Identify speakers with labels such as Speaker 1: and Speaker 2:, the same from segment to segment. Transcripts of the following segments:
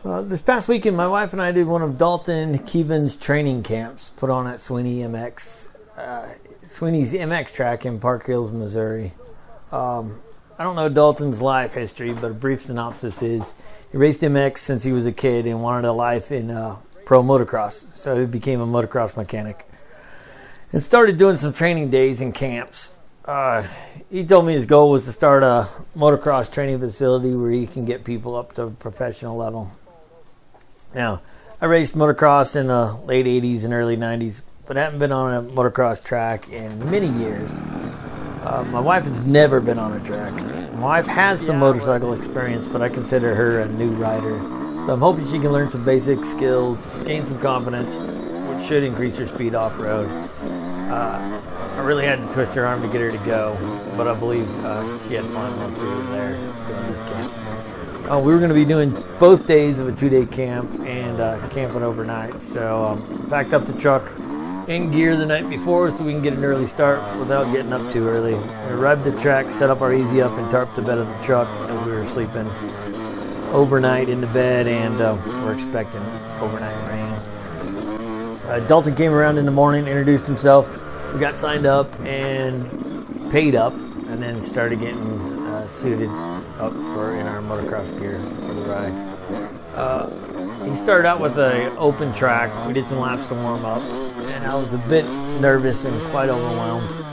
Speaker 1: This past weekend, my wife and I did one of Dalton Keeven's training camps put on at Sweeney's MX track in Park Hills, Missouri. I don't know Dalton's life history, but a brief synopsis is he raced MX since he was a kid and wanted a life in pro motocross, so he became a motocross mechanic and started doing some training days and camps. He told me his goal was to start a motocross training facility where he can get people up to professional level. Now, I raced motocross in the late 80s and early 90s, but I haven't been on a motocross track in many years. My wife has never been on a track. My wife has some motorcycle experience, but I consider her a new rider. So I'm hoping she can learn some basic skills, gain some confidence, which should increase her speed off-road. I really had to twist her arm to get her to go, but I believe she had fun once we were there doing this camp. We were going to be doing both days of a 2-day camp and camping overnight. So packed up the truck in gear the night before so we can get an early start without getting up too early. We arrived at the track, set up our easy up and tarped the bed of the truck as we were sleeping overnight in the bed, and we're expecting overnight rain. Dalton came around in the morning, introduced himself. We got signed up and paid up, and then started getting suited up in our motocross gear for the ride. He started out with an open track. We did some laps to warm up, and I was a bit nervous and quite overwhelmed.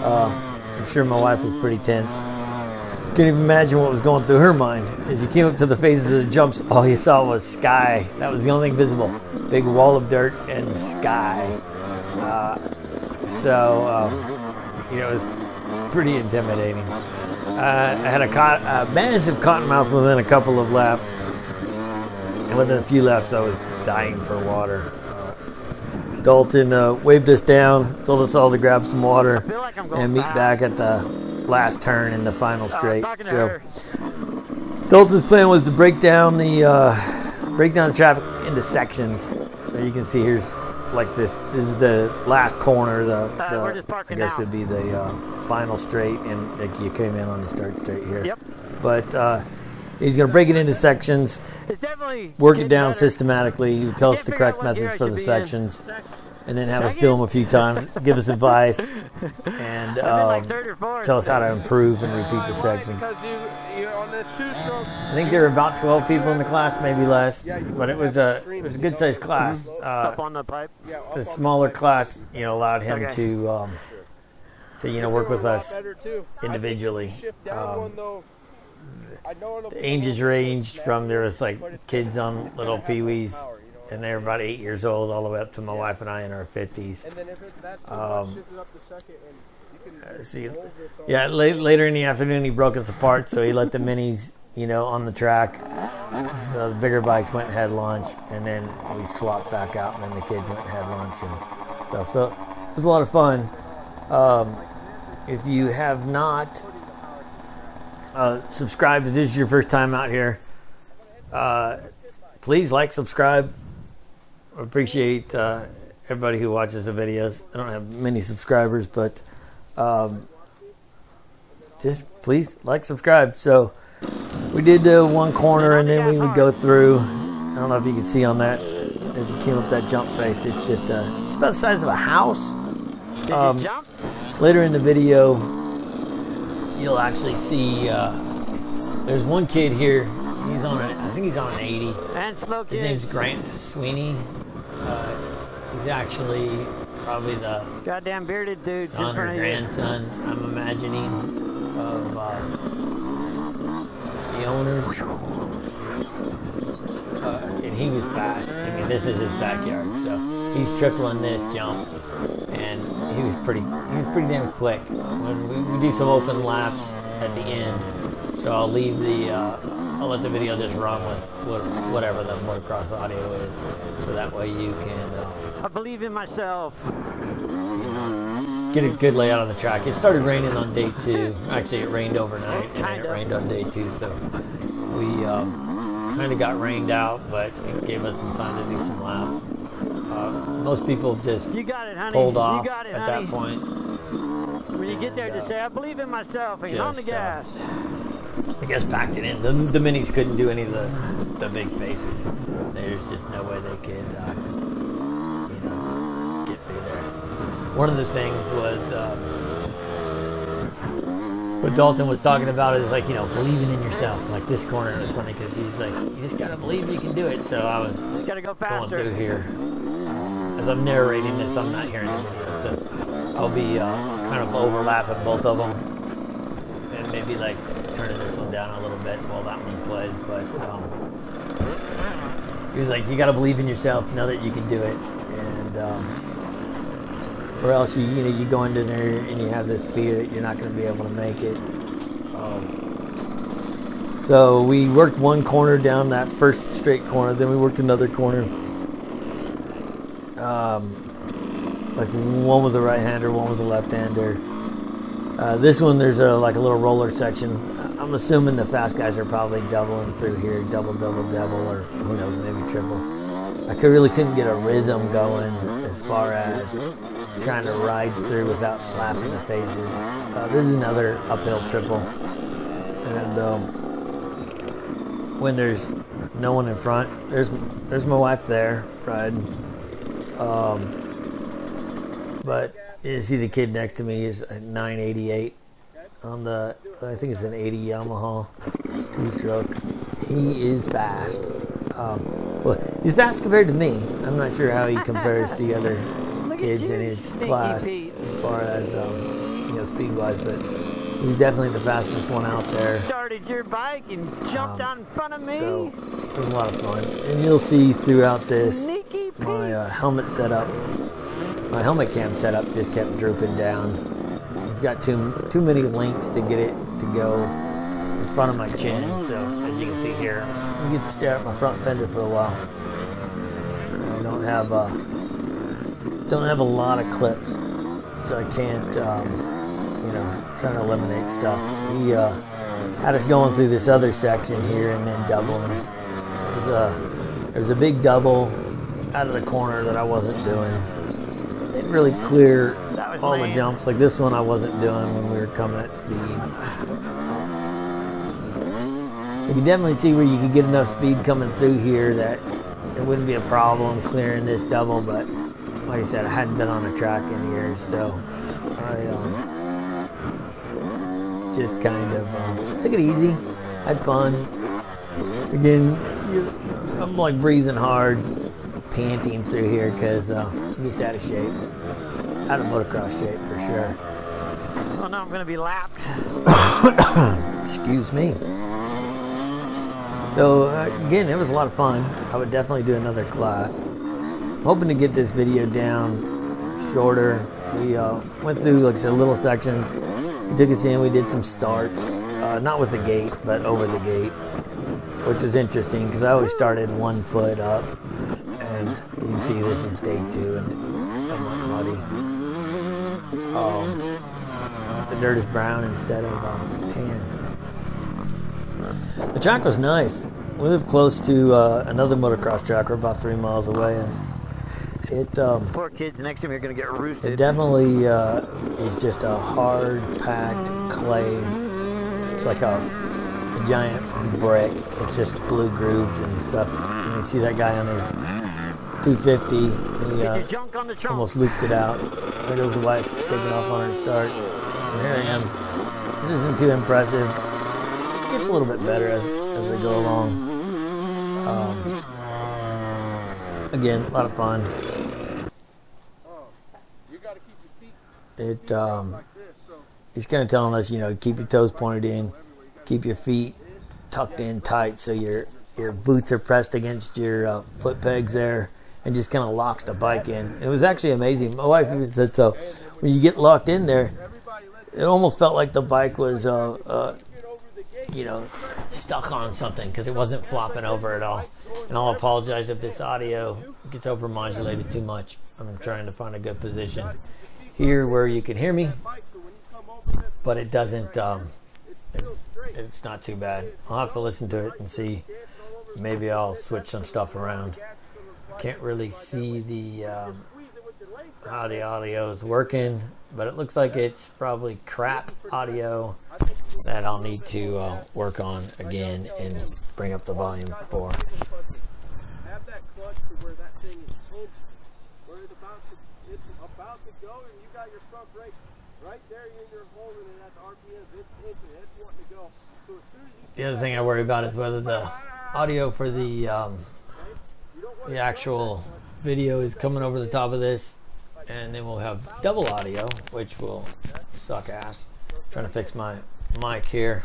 Speaker 1: I'm sure my wife was pretty tense. Can't even imagine what was going through her mind. As you came up to the phases of the jumps, all you saw was sky. That was the only thing visible. Big wall of dirt and sky. It was pretty intimidating. I had a massive cottonmouth within a couple of laps. And within a few laps, I was dying for water. Dalton waved us down, told us all to grab some water and meet back at the last turn in the final straight. So Dalton's plan was to break down the traffic into sections. So you can see here's like this. This is the last corner. I guess it'd be the final straight, and like you came in on the start straight here. Yep. But he's going to break it into sections, work it down systematically. He would tell us the correct methods for the sections, and then have us do them a few times, give us advice, and tell us how to improve and repeat the sections. I think there were about 12 people in the class, maybe less, but it was a good sized class. The smaller class, allowed him to work with us individually. The ages ranged from, there was like kids on little peewees, and they were about 8 years old, all the way up to my wife and I in our 50s. Later in the afternoon, he broke us apart, so he let the minis, on the track. The bigger bikes went and had lunch, and then we swapped back out, and then the kids went and had lunch and stuff. So it was a lot of fun. If you have not subscribed, if this is your first time out here, please subscribe. I appreciate everybody who watches the videos. I don't have many subscribers, but just please subscribe. So we did one corner, and then we would go through. I don't know if you can see on that as you came up that jump face. It's just it's about the size of a house. Later in the video, you'll actually see there's one kid here. I think he's on an 80. And slow kids. His name's Grant Sweeney. He's actually probably the
Speaker 2: goddamn bearded dude,
Speaker 1: son or grandson, I'm imagining, of the owners. And he was fast. I mean, this is his backyard, so he's tripling this jump, and he was pretty damn quick. When we do some open laps at the end, so I'll let the video just run with whatever the motocross audio is, so that way you can
Speaker 2: I believe in myself.
Speaker 1: Get a good layout on the track. It started raining on day 2. Actually, it rained overnight, and then it rained on day 2, so we kind of got rained out, but it gave us some time to do some laps. Most people just pulled off at that point.
Speaker 2: When you get there, just say, I believe in myself, and on the gas.
Speaker 1: I guess packed it in. The minis couldn't do any of the big faces. There's just no way they could, get through there. One of the things was what Dalton was talking about is like, believing in yourself. Like this corner is funny because he's like, you just gotta believe you can do it. So I was
Speaker 2: Just gotta go
Speaker 1: going
Speaker 2: faster.
Speaker 1: through here. As I'm narrating this, I'm not hearing the video, so I'll be kind of overlapping both of them, and maybe like turning this one down a little bit while that one plays. But he was like, "You got to believe in yourself, know that you can do it, and or else you go into there and you have this fear that you're not going to be able to make it." So we worked one corner down that first straight corner, then we worked another corner. Like one was a right-hander, one was a left-hander. This one, there's like a little roller section. I'm assuming the fast guys are probably doubling through here, double, or who knows, maybe triples. I really couldn't get a rhythm going as far as trying to ride through without slapping the faces. This is another uphill triple, and when there's no one in front, there's my wife there riding. But you see the kid next to me is a 988 on the, I think it's an 80 Yamaha 2-stroke. He is fast. Well, he's fast compared to me. I'm not sure how he compares to the other kids in his class as far as speed-wise, but he's definitely the fastest one out there.
Speaker 2: Started your bike and jumped out in front of me.
Speaker 1: So it was a lot of fun, and you'll see throughout this
Speaker 2: Sneaky
Speaker 1: my
Speaker 2: Pete.
Speaker 1: helmet setup. My helmet cam setup just kept drooping down. I've got too many links to get it to go in front of my chin. So as you can see here, you get to stare at my front fender for a while. I don't have a lot of clips, so I can't trying to eliminate stuff. He had us going through this other section here and then doubling. There's a big double out of the corner that I wasn't doing. Didn't really clear all the jumps. Like this one I wasn't doing when we were coming at speed. You can definitely see where you could get enough speed coming through here that it wouldn't be a problem clearing this double, but like I said, I hadn't been on a track in years, so I just kind of took it easy, had fun. Again, I'm like breathing hard, panting through here because I'm just out of shape. Out of motocross shape for sure.
Speaker 2: Oh no, I'm going to be lapped.
Speaker 1: Excuse me. So again, it was a lot of fun. I would definitely do another class. I'm hoping to get this video down shorter. We went through, like I said, little sections. He took us in, we did some starts. Not with the gate, but over the gate. Which was interesting because I always started 1 foot up. And you can see this is day 2 and it's somewhat muddy. The dirt is brown instead of tan. The track was nice. We live close to another motocross track. We're about 3 miles away, and it
Speaker 2: Poor kids next to me are going to get roosted.
Speaker 1: it definitely is just a hard packed clay. It's like a giant brick. It's just blue grooved and stuff. And you see that guy on his 250. He
Speaker 2: Get your junk on the trunk.
Speaker 1: almost looped it out. There goes the wife taking off on her start. And here I am. This isn't too impressive. It gets a little bit better as we go along. Again, a lot of fun. He's kind of telling us, keep your toes pointed in, keep your feet tucked in tight so your boots are pressed against your foot pegs there, and just kind of locks the bike in. And it was actually amazing. My wife even said so. When you get locked in there, it almost felt like the bike was, stuck on something because it wasn't flopping over at all. And I'll apologize if this audio gets over-modulated too much. I'm trying to find a good position here where you can hear me, but it doesn't, it's not too bad. I'll have to listen to it and see. Maybe I'll switch some stuff around. Can't really see the how the audio is working, but it looks like it's probably crap audio that I'll need to work on again and bring up the volume for.
Speaker 3: Have that clutch to where that thing is pinched, where it's about to go, and you got your front brake right there, and you're holding it at the RPM. It's pinching, it's wanting to go. So as soon as you
Speaker 1: The other thing I worry about is whether the audio for the actual video is coming over the top of this, and then we'll have double audio, which will suck ass. Trying to fix my mic here.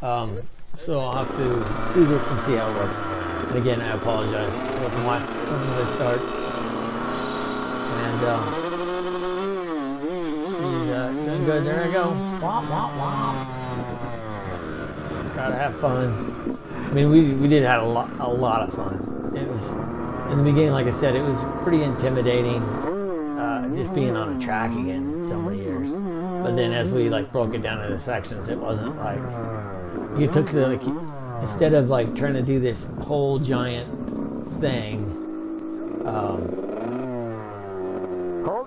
Speaker 1: So I'll have to do this and see how it works. And again, I apologize. Welcome to the start. And he's doing good. There I go. Womp, womp, womp. Gotta have fun. I mean, we did have a lot of fun. It was, in the beginning, like I said, it was pretty intimidating, just being on a track again so many years. But then as we broke it down into sections, it wasn't like you took the instead of trying to do this whole giant thing.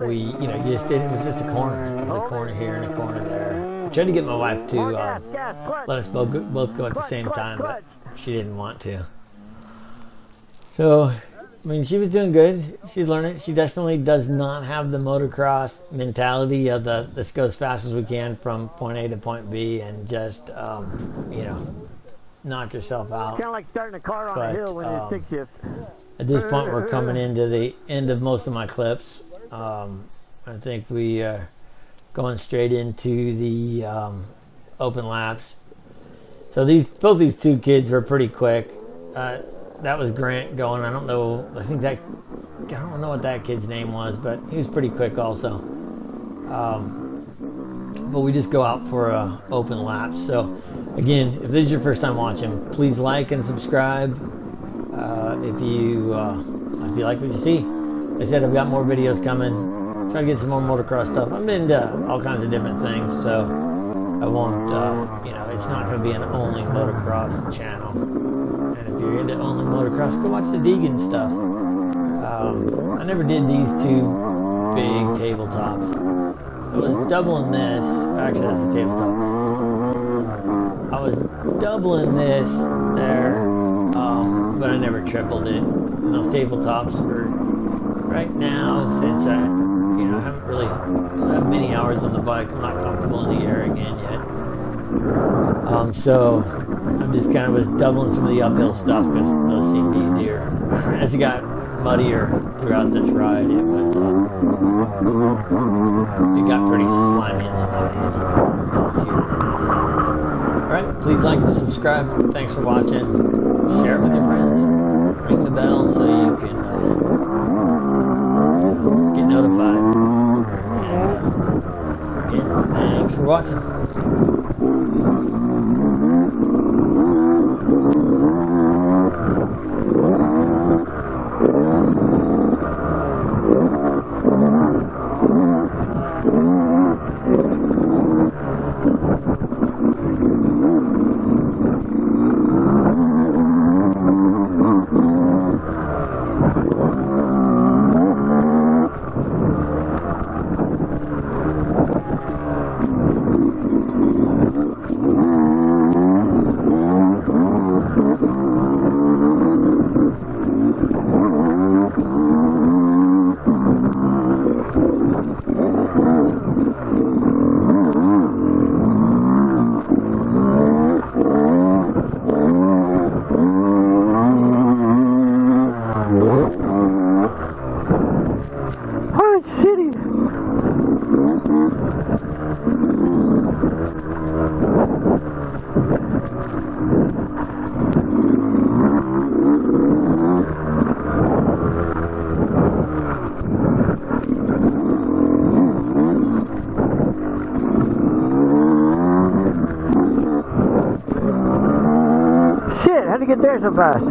Speaker 1: We you just did, it was just a corner. It was a corner here and a corner there. I tried to get my wife to let us both go at the same time, but she didn't want to. So, I mean, she was doing good. She's learning. She definitely does not have the motocross mentality of let's go as fast as we can from point A to point B and just, knock yourself out.
Speaker 2: Kind of like starting a car on a hill when it's stick shift.
Speaker 1: At this point, we're coming into the end of most of my clips. I think we are going straight into the open laps. So both these two kids were pretty quick. That was Grant going. I don't know what that kid's name was, but he was pretty quick also. But we just go out for open laps. So again, if this is your first time watching, please like and subscribe. If you like what you see. Like I said, I've got more videos coming. Try to get some more motocross stuff. I'm into all kinds of different things, so I won't. It's not going to be an only motocross channel. And if you're into only motocross, go watch the Deegan stuff. I never did these two big tabletops. I was doubling this. Actually, that's the tabletop. I was doubling this there, but I never tripled it. And those tabletops were right now, since I haven't really had many hours on the bike. I'm not comfortable in the air again yet. So I'm just kind of was doubling some of the uphill stuff because those seemed easier. As it got muddier throughout this ride, it got pretty slimy and sloppy. Alright, please like and subscribe. Thanks for watching. Share it with your friends. Ring the bell so you can get notified. And again, thanks for watching.
Speaker 2: How'd you get there so fast?